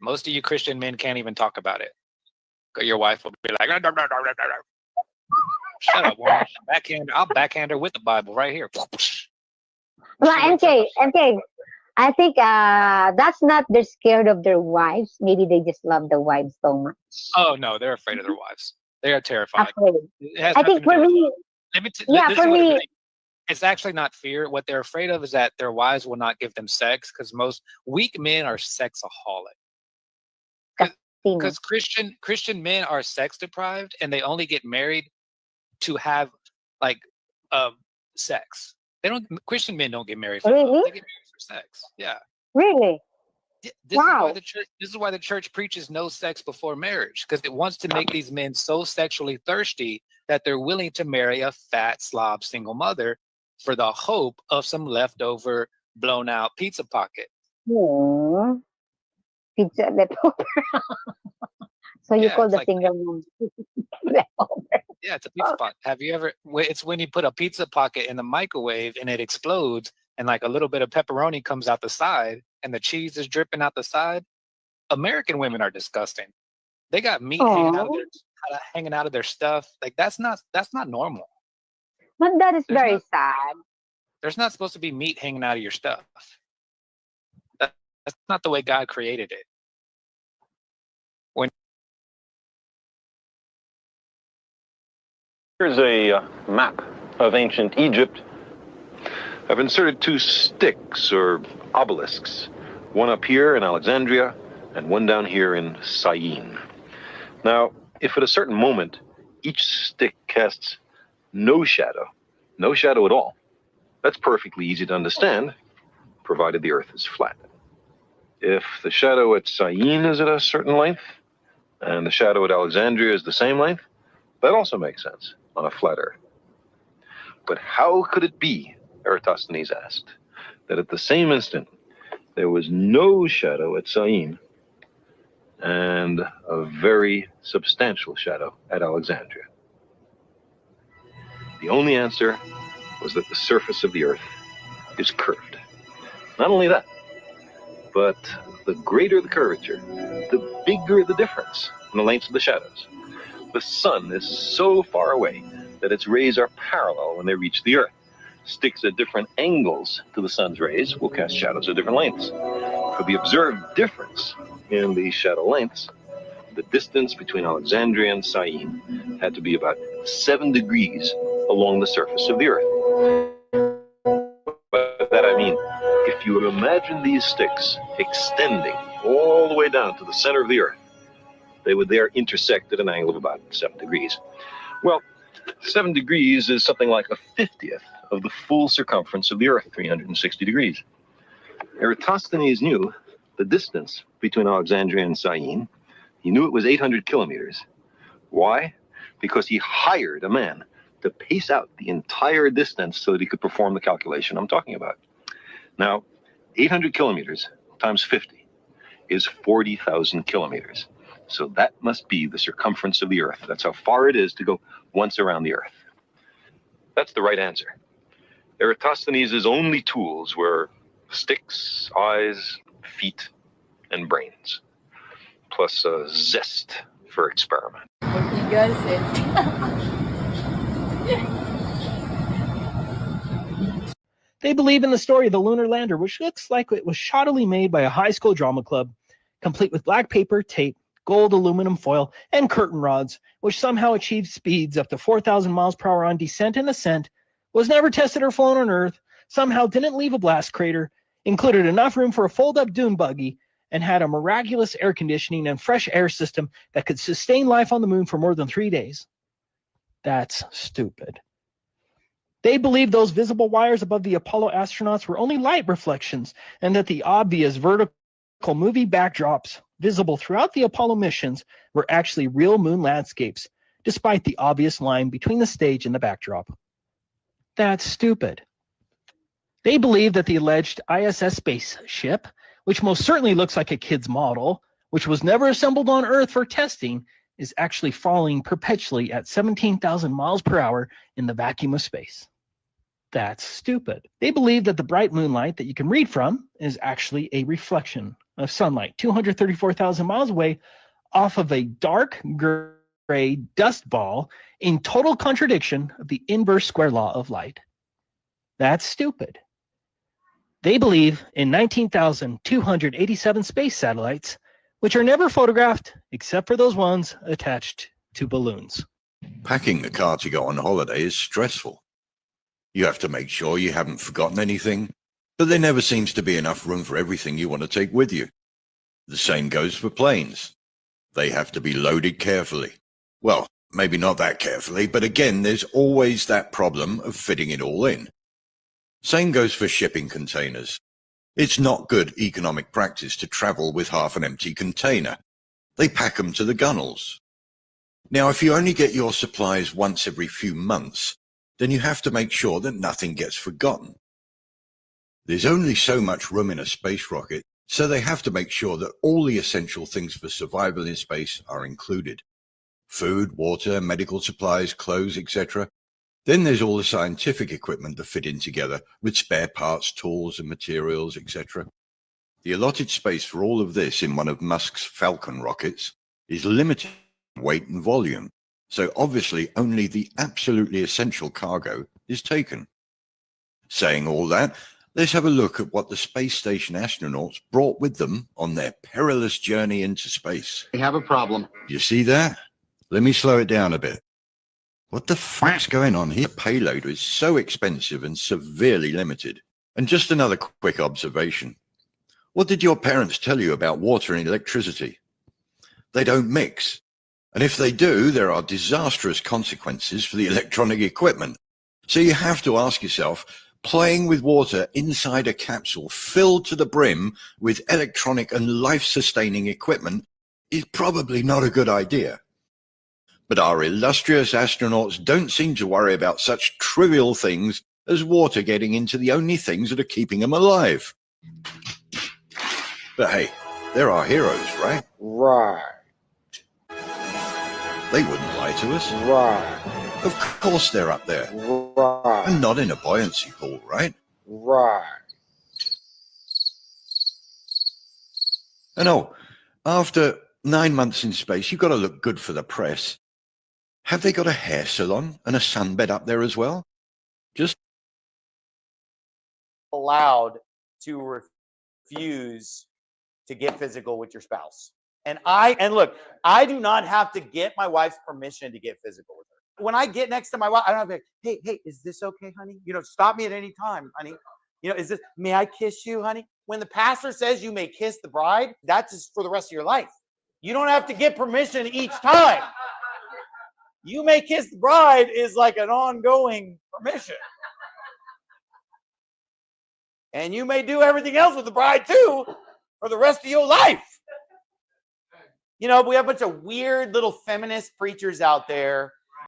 Most of you Christian men can't even talk about it. Your wife will be like, shut up, woman. I'll backhand her with the Bible right here. Well, MK, I think that's not they're scared of their wives. Maybe they just love the wives so much. Oh no, they're afraid of their wives. They are terrified. I think for me, for me, it's actually not fear. What they're afraid of is that their wives will not give them sex, because most weak men are sexaholic. Because Christian men are sex deprived and they only get married to have sex. Christian men don't get married for love. They get married for sex. Yeah. Really? This is why the church preaches no sex before marriage, because it wants to make these men so sexually thirsty that they're willing to marry a fat slob single mother for the hope of some leftover blown out pizza pocket. Aww. Pizza leftover. So you call the single mom leftover. Yeah, it's a pizza pocket. Have you ever? It's when you put a pizza pocket in the microwave and it explodes, and like a little bit of pepperoni comes out the side, and the cheese is dripping out the side. American women are disgusting. They got meat hanging out of their stuff. Like that's not normal. But that is very sad. There's not supposed to be meat hanging out of your stuff. That's not the way God created it. Here's a map of ancient Egypt. I've inserted 2 sticks or obelisks, one up here in Alexandria and one down here in Syene. Now, if at a certain moment each stick casts no shadow at all, that's perfectly easy to understand, provided the Earth is flat. If the shadow at Syene is at a certain length, and the shadow at Alexandria is the same length, that also makes sense on a flat Earth. But how could it be, Eratosthenes asked, that at the same instant there was no shadow at Syene and a very substantial shadow at Alexandria? The only answer was that the surface of the Earth is curved. Not only that, but the greater the curvature, the bigger the difference in the lengths of the shadows. The sun is so far away that its rays are parallel when they reach the Earth. Sticks at different angles to the sun's rays will cast shadows at different lengths. For the observed difference in the shadow lengths, the distance between Alexandria and Syene had to be about 7 degrees along the surface of the Earth. By that I mean, if you imagine these sticks extending all the way down to the center of the Earth, they would there intersect at an angle of about 7 degrees. Well, 7 degrees is something like a 50th of the full circumference of the Earth, 360 degrees. Eratosthenes knew the distance between Alexandria and Syene. He knew it was 800 kilometers. Why? Because he hired a man to pace out the entire distance so that he could perform the calculation I'm talking about. Now, 800 kilometers times 50 is 40,000 kilometers. So that must be the circumference of the Earth. That's how far it is to go once around the Earth. That's the right answer. Eratosthenes' only tools were sticks, eyes, feet, and brains, plus a zest for experiment. You guys They believe in the story of the lunar lander, which looks like it was shoddily made by a high school drama club, complete with black paper, tape, gold aluminum foil, and curtain rods, which somehow achieved speeds up to 4,000 miles per hour on descent and ascent, was never tested or flown on Earth, somehow didn't leave a blast crater, included enough room for a fold-up dune buggy, and had a miraculous air conditioning and fresh air system that could sustain life on the moon for more than 3 days. That's stupid. They believed those visible wires above the Apollo astronauts were only light reflections, and that the obvious vertical movie backdrops visible throughout the Apollo missions were actually real moon landscapes, despite the obvious line between the stage and the backdrop. That's stupid. They believe that the alleged ISS spaceship, which most certainly looks like a kid's model, which was never assembled on Earth for testing, is actually falling perpetually at 17,000 miles per hour in the vacuum of space. That's stupid. They believe that the bright moonlight that you can read from is actually a reflection of sunlight 234,000 miles away off of a dark gray dust ball, in total contradiction of the inverse square law of light. That's stupid. They believe in 19,287 space satellites, which are never photographed except for those ones attached to balloons. Packing the car to go on holiday is stressful. You have to make sure you haven't forgotten anything, but there never seems to be enough room for everything you want to take with you. The same goes for planes. They have to be loaded carefully. Well, maybe not that carefully, but again, there's always that problem of fitting it all in. Same goes for shipping containers. It's not good economic practice to travel with half an empty container. They pack them to the gunnels. Now, if you only get your supplies once every few months, then you have to make sure that nothing gets forgotten. There's only so much room in a space rocket, so they have to make sure that all the essential things for survival in space are included. Food, water, medical supplies, clothes, etc. Then there's all the scientific equipment to fit in together with spare parts, tools and materials, etc. The allotted space for all of this in one of Musk's Falcon rockets is limited in weight and volume, so obviously only the absolutely essential cargo is taken. Saying all that, let's have a look at what the space station astronauts brought with them on their perilous journey into space. We have a problem. You see that? Let me slow it down a bit. What the fuck's going on here? Payload is so expensive and severely limited. And just another quick observation. What did your parents tell you about water and electricity? They don't mix. And if they do, there are disastrous consequences for the electronic equipment. So you have to ask yourself, playing with water inside a capsule filled to the brim with electronic and life-sustaining equipment is probably not a good idea. But our illustrious astronauts don't seem to worry about such trivial things as water getting into the only things that are keeping them alive. But hey, they're our heroes, right? Right. They wouldn't lie to us. Right. Of course they're up there. Right. And not in a buoyancy pool, right? Right. And oh, after 9 months in space, you've got to look good for the press. Have they got a hair salon and a sunbed up there as well? Just allowed to refuse to get physical with your spouse. And look, I do not have to get my wife's permission to get physical with her. When I get next to my wife, I don't have to be, hey, is this okay, honey? Stop me at any time, honey. May I kiss you, honey? When the pastor says you may kiss the bride, that's just for the rest of your life. You don't have to get permission each time. You may kiss the bride is like an ongoing permission. And you may do everything else with the bride too for the rest of your life. We have a bunch of weird little feminist preachers out there